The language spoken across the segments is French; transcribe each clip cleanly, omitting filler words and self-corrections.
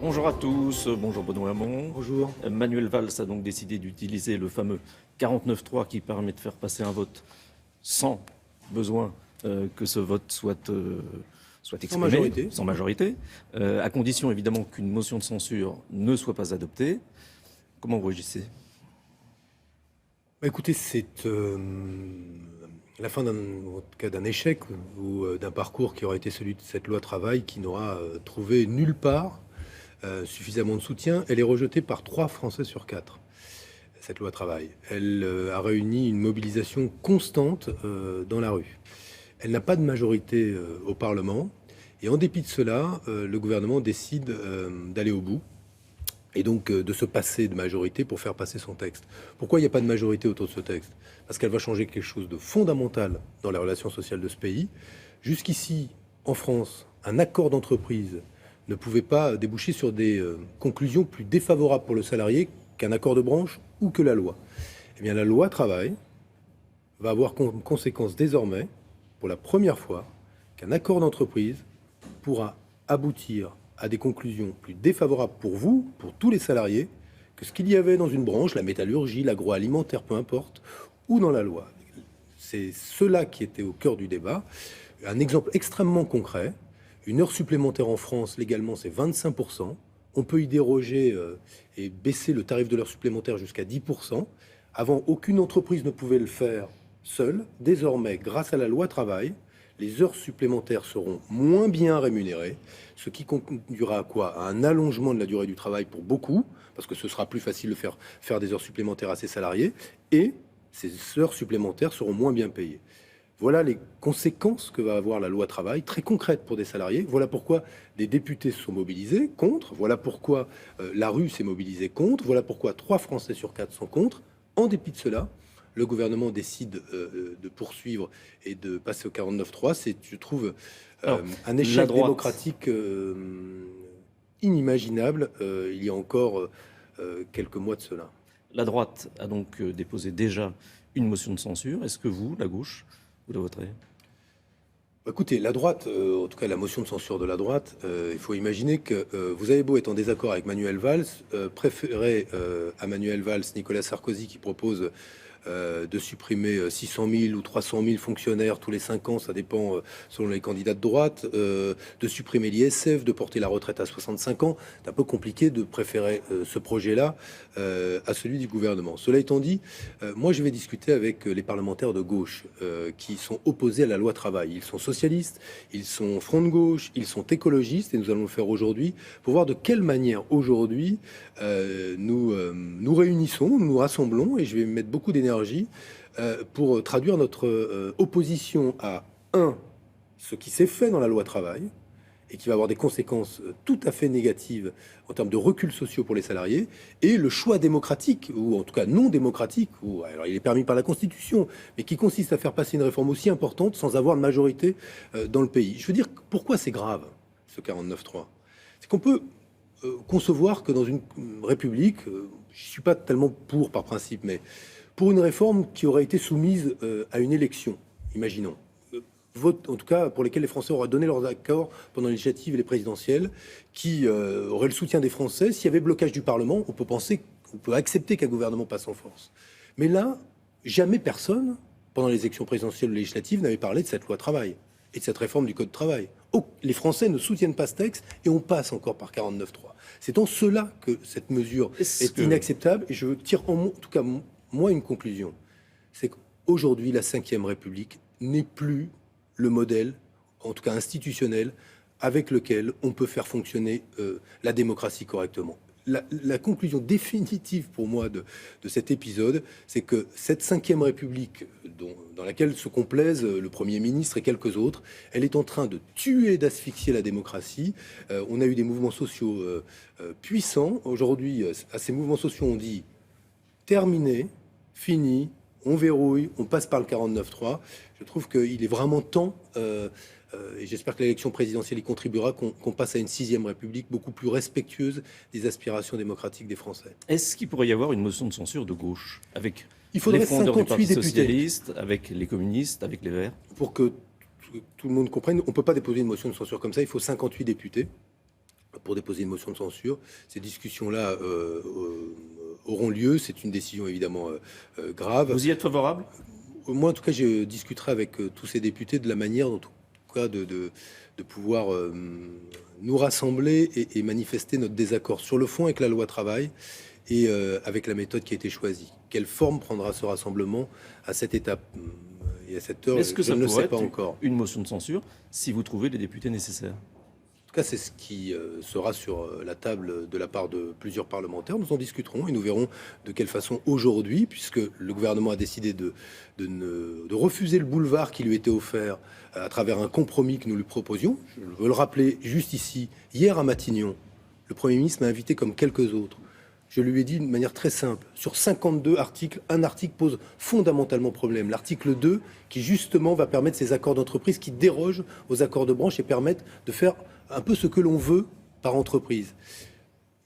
Bonjour à tous, bonjour Benoît Hamon. Bonjour. Manuel Valls a donc décidé d'utiliser le fameux 49.3 qui permet de faire passer un vote sans besoin que ce vote soit exprimé, sans majorité, à condition évidemment qu'une motion de censure ne soit pas adoptée. Comment vous réagissez ? Écoutez, c'est la fin d'un échec ou d'un parcours qui aurait été celui de cette loi travail qui n'aura trouvé nulle part suffisamment de soutien. Elle est rejetée par 3 Français sur 4, cette loi travail. Elle a réuni une mobilisation constante dans la rue. Elle n'a pas de majorité au Parlement. Et en dépit de cela, le gouvernement décide d'aller au bout et donc de se passer de majorité pour faire passer son texte. Pourquoi il n'y a pas de majorité autour de ce texte ? Parce qu'elle va changer quelque chose de fondamental dans les relations sociales de ce pays. Jusqu'ici, en France, un accord d'entreprise ne pouvait pas déboucher sur des conclusions plus défavorables pour le salarié qu'un accord de branche ou que la loi. Eh bien, la loi travail va avoir comme conséquence désormais, pour la première fois, qu'un accord d'entreprise pourra aboutir à des conclusions plus défavorables pour vous, pour tous les salariés, que ce qu'il y avait dans une branche, la métallurgie, l'agroalimentaire, peu importe, ou dans la loi. C'est cela qui était au cœur du débat. Un exemple extrêmement concret, une heure supplémentaire en France, légalement, c'est 25%. On peut y déroger et baisser le tarif de l'heure supplémentaire jusqu'à 10%. Avant, aucune entreprise ne pouvait le faire seule. Désormais, grâce à la loi travail, les heures supplémentaires seront moins bien rémunérées, ce qui conduira à quoi ? À un allongement de la durée du travail pour beaucoup, parce que ce sera plus facile de faire des heures supplémentaires à ses salariés, et ces heures supplémentaires seront moins bien payées. Voilà les conséquences que va avoir la loi travail, très concrètes pour des salariés. Voilà pourquoi des députés se sont mobilisés contre, voilà pourquoi la rue s'est mobilisée contre, voilà pourquoi 3 Français sur 4 sont contre. En dépit de cela, le gouvernement décide de poursuivre et de passer au 49.3. C'est, je trouve, un échec démocratique inimagiable il y a encore quelques mois de cela. La droite a donc déposé déjà une motion de censure. Est-ce que vous, la gauche, vous la voterez ? Écoutez, la droite, en tout cas la motion de censure de la droite, il faut imaginer que vous avez beau être en désaccord avec Manuel Valls, préférer à Manuel Valls Nicolas Sarkozy qui propose de supprimer 600 000 ou 300 000 fonctionnaires tous les 5 ans, ça dépend selon les candidats de droite, de supprimer l'ISF, de porter la retraite à 65 ans. C'est un peu compliqué de préférer ce projet-là à celui du gouvernement. Cela étant dit, moi je vais discuter avec les parlementaires de gauche qui sont opposés à la loi travail. Ils sont socialistes, ils sont front de gauche, ils sont écologistes, et nous allons le faire aujourd'hui pour voir de quelle manière aujourd'hui nous réunissons, nous nous rassemblons, et je vais mettre beaucoup d'énergie pour traduire notre opposition à ce qui s'est fait dans la loi travail et qui va avoir des conséquences tout à fait négatives en termes de recul sociaux pour les salariés, et le choix démocratique, ou en tout cas non démocratique, ou alors il est permis par la Constitution, mais qui consiste à faire passer une réforme aussi importante sans avoir de majorité dans le pays. Je veux dire, pourquoi c'est grave, ce 49.3 ? C'est qu'on peut concevoir que dans une république, je ne suis pas tellement pour par principe, mais pour une réforme qui aurait été soumise à une élection, imaginons, vote, en tout cas pour lesquels les Français auraient donné leurs accords pendant les législatives et les présidentielles, qui auraient le soutien des Français. S'il y avait blocage du Parlement, on peut accepter qu'un gouvernement passe en force. Mais là, jamais personne, pendant les élections présidentielles ou législatives, n'avait parlé de cette loi travail et de cette réforme du Code du travail. Oh, les Français ne soutiennent pas ce texte et on passe encore par 49.3. C'est en cela que cette mesure est inacceptable, et je tire en tout cas moi une conclusion. C'est qu'aujourd'hui, la Ve République n'est plus le modèle, en tout cas institutionnel, avec lequel on peut faire fonctionner la démocratie correctement. La conclusion définitive pour moi de cet épisode, c'est que cette Ve République, dans laquelle se complaisent le Premier ministre et quelques autres, elle est en train de tuer, d'asphyxier la démocratie. On a eu des mouvements sociaux puissants. Aujourd'hui, à ces mouvements sociaux, on dit terminé, fini, on verrouille, on passe par le 49.3. Je trouve qu'il est vraiment temps, et j'espère que l'élection présidentielle y contribuera, qu'on passe à une 6e République beaucoup plus respectueuse des aspirations démocratiques des Français. Est-ce qu'il pourrait y avoir une motion de censure de gauche avec il faudrait les fondeurs du Parti députés socialiste, avec les communistes, avec les Verts ? Pour que tout le monde comprenne, on ne peut pas déposer une motion de censure comme ça, il faut 58 députés pour déposer une motion de censure. Ces discussions-là auront lieu. C'est une décision évidemment grave. Vous y êtes favorable? Moi, en tout cas, je discuterai avec tous ces députés de la manière, en tout cas, de pouvoir nous rassembler et manifester notre désaccord sur le fond avec la loi travail et avec la méthode qui a été choisie. Quelle forme prendra ce rassemblement à cette étape et à cette heure? Est-ce que je ça ne le pourrait sais pas être encore. une motion de censure si vous trouvez les députés nécessaires? En tout cas, c'est ce qui sera sur la table de la part de plusieurs parlementaires. Nous en discuterons et nous verrons de quelle façon aujourd'hui, puisque le gouvernement a décidé de refuser le boulevard qui lui était offert à travers un compromis que nous lui proposions. Je veux le rappeler juste ici. Hier à Matignon, le Premier ministre m'a invité comme quelques autres. Je lui ai dit de manière très simple, sur 52 articles, un article pose fondamentalement problème. L'article 2, qui justement va permettre ces accords d'entreprise qui dérogent aux accords de branche et permettent de faire un peu ce que l'on veut par entreprise.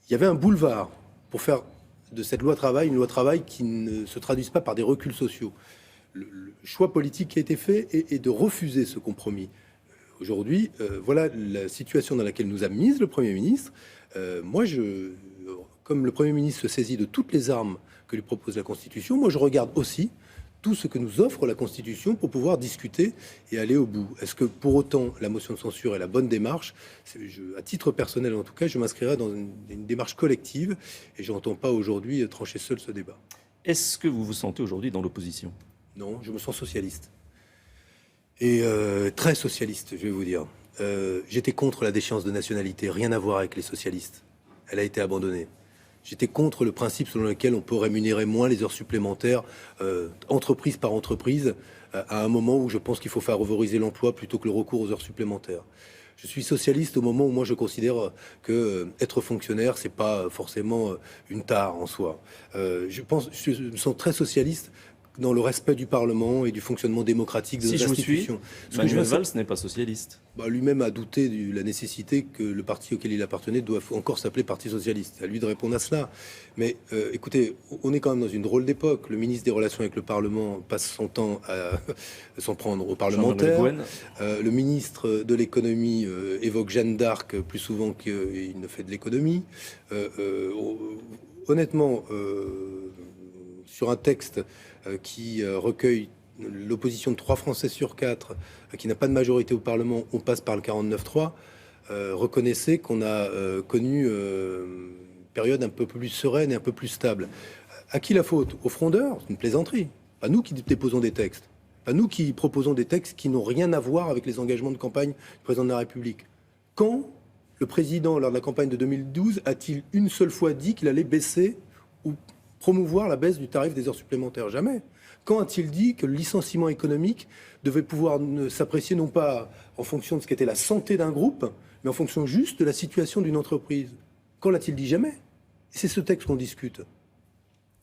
Il y avait un boulevard pour faire de cette loi travail une loi travail qui ne se traduise pas par des reculs sociaux. Le choix politique qui a été fait est de refuser ce compromis. Aujourd'hui, voilà la situation dans laquelle nous a mise le Premier ministre. Comme le Premier ministre se saisit de toutes les armes que lui propose la Constitution, moi je regarde aussi tout ce que nous offre la Constitution pour pouvoir discuter et aller au bout. Est-ce que pour autant la motion de censure est la bonne démarche? À titre personnel en tout cas, je m'inscrirai dans une démarche collective et je n'entends pas aujourd'hui trancher seul ce débat. Est-ce que vous vous sentez aujourd'hui dans l'opposition? Non, je me sens socialiste. Et très socialiste, je vais vous dire. J'étais contre la déchéance de nationalité, rien à voir avec les socialistes. Elle a été abandonnée. J'étais contre le principe selon lequel on peut rémunérer moins les heures supplémentaires, entreprise par entreprise, à un moment où je pense qu'il faut favoriser l'emploi plutôt que le recours aux heures supplémentaires. Je suis socialiste au moment où moi je considère que être fonctionnaire, c'est pas forcément une tare en soi. Je me sens très socialiste dans le respect du Parlement et du fonctionnement démocratique de nos institutions. Manuel Valls n'est pas socialiste. Lui-même a douté de la nécessité que le parti auquel il appartenait doit encore s'appeler Parti Socialiste. À lui de répondre à cela. Mais écoutez, on est quand même dans une drôle d'époque. Le ministre des Relations avec le Parlement passe son temps à s'en prendre aux parlementaires. Le ministre de l'Économie évoque Jeanne d'Arc plus souvent qu'il ne fait de l'économie. Honnêtement, sur un texte qui recueille l'opposition de 3 Français sur 4, qui n'a pas de majorité au Parlement, on passe par le 49-3. Reconnaissez qu'on a connu une période un peu plus sereine et un peu plus stable. À qui la faute? Aux frondeurs? C'est une plaisanterie. Pas nous qui déposons des textes. Pas nous qui proposons des textes qui n'ont rien à voir avec les engagements de campagne du président de la République. Quand le président, lors de la campagne de 2012, a-t-il une seule fois dit qu'il allait baisser ou promouvoir la baisse du tarif des heures supplémentaires? Jamais. Quand a-t-il dit que le licenciement économique devait pouvoir s'apprécier non pas en fonction de ce qu'était la santé d'un groupe, mais en fonction juste de la situation d'une entreprise? Quand l'a-t-il dit? Jamais. Et c'est ce texte qu'on discute.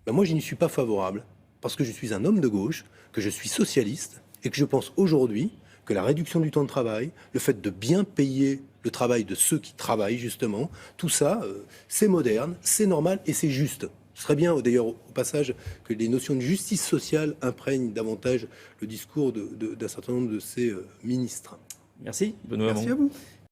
Moi, je n'y suis pas favorable, parce que je suis un homme de gauche, que je suis socialiste, et que je pense aujourd'hui que la réduction du temps de travail, le fait de bien payer le travail de ceux qui travaillent, justement, tout ça, c'est moderne, c'est normal et c'est juste. Ce serait bien, d'ailleurs, au passage, que les notions de justice sociale imprègnent davantage le discours d'un certain nombre de ces ministres. Merci, Benoît Hamon. Merci à vous.